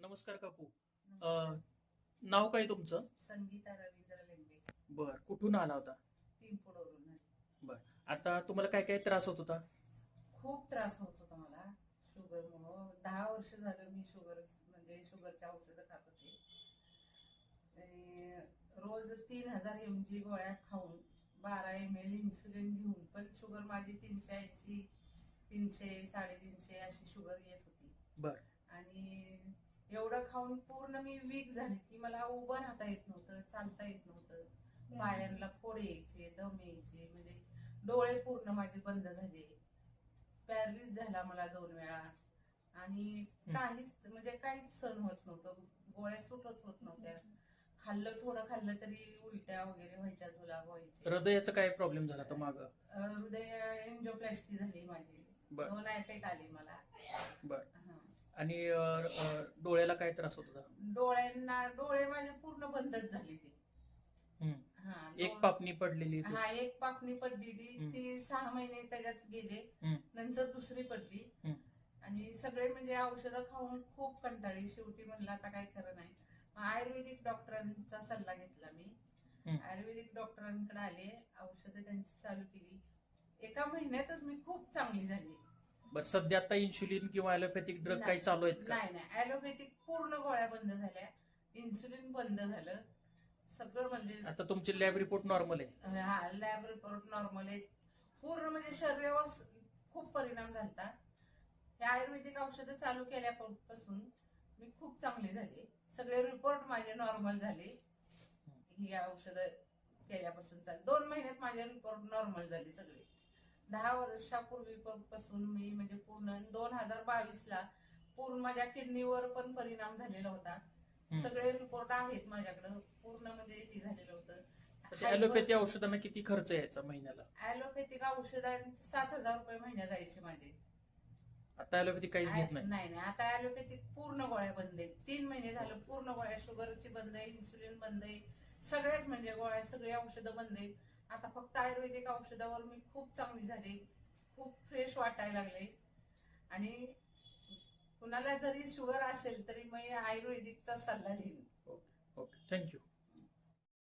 नमस्कार काकू. नमस्कार. नाव काय तुमचं? संगीता रवींद्र लिंबे. बर, कुठून आला होता? पिंपोडवरून आली. बर, आता तुम्हाला काय काय त्रास होत होता? खूप त्रास होत होता मला शुगरमुळं. 10 वर्ष झालं मी शुगरच्या औषधं खात होते. आणि रोज 3000 mg गोळ्या खाऊन 12 ml इन्सुलिन घेऊन पण शुगर माझी 380, 300, 350 अशी शुगर येत होती. बर. आणि एवढं खाऊन पूर्ण मी वीक झाले की मला उभं राहता येत नव्हतं, चालता येत नव्हतं. पायांना फोड यायचे, दम यायचे, म्हणजे डोळे पूर्ण माझे बंद झाले. पॅरलिस झाला मला 2 वेळा. आणि काहीच सहन होत नव्हतं. गोळ्या सुटत होत नव्हत्या. थोडं खाल्लं तरी उलट्या वगैरे व्हायच्या, जुलाब व्हायचे. हृदयाचा काय प्रॉब्लेम झाला तर माग? हृदय एन्जिओप्लास्टी झाली माझी. बर. 2 अटॅक आले मला. बर. हा. आणि डोळ्याला काय त्रास होत होता? डोळे माझे पूर्ण बंदच झाले ते. एक पापणी पडलेली होती. एक पापणी पडलेली ती 6 महिने त्याच्यात गेले. नंतर दुसरी पडली. आणि सगळे म्हणजे औषधं खाऊन खूप कंटाळी. शेवटी म्हणलं आता काय खरं नाही. आयुर्वेदिक डॉक्टरांचा सल्ला घेतला मी. आयुर्वेदिक डॉक्टरांकडे आले, औषधं त्यांची चालू केली. 1 महिन्यातच मी खूप चांगली झाली. बर, सध्या आता इन्शुलिन किंवा ॲलोपॅथिक ड्रग काही चालू आहेत का? नाही, ॲलोपॅथिक पूर्ण गोळ्या बंद झाल्या, इन्सुलिन बंद झालं, सगळं म्हणजे. आता तुमचे लॅब रिपोर्ट नॉर्मल आहे? हा, लॅब रिपोर्ट नॉर्मल आहे. पूर्ण म्हणजे शरीरावर खूप परिणाम झाला. हे आयुर्वेदिक औषधं चालू केल्यापासून मी खूप चांगली झाली. सगळे रिपोर्ट माझे नॉर्मल झाले. ही औषधं केल्यापासून 2 महिन्यात माझे रिपोर्ट नॉर्मल झाले सगळे. 10 वर्षापूर्वीपासून मी म्हणजे पूर्ण 2022ला पूर्ण माझ्या किडनीवर पण परिणाम झालेला होता. सगळे रिपोर्ट आहेत माझ्याकडे. पूर्ण म्हणजे हे झालेलं होतं. ॲलोपॅथी औषधांना किती खर्च यायचा महिन्याला? ॲलोपॅथिक औषधांचे 7,000 रुपये महिन्यात जायचे माझे. आता ॲलोपॅथिक काहीच घेत नाही? नाही, आता ॲलोपॅथिक पूर्ण गोळ्या बंद आहेत. 3 महिने झालं पूर्ण गोळ्या. शुगरची बंद आहे, इन्सुलिन बंद आहे, सगळेच म्हणजे गोळ्या, सगळे औषधं बंद आहेत. आता फक्त आयुर्वेदिक औषधावर मी खूप चांगली झाले. खूप फ्रेश वाटायला लागले. आणि कुणाला जरी शुगर असेल तरी मी आयुर्वेदिकचा सल्ला देईन. Okay, thank you.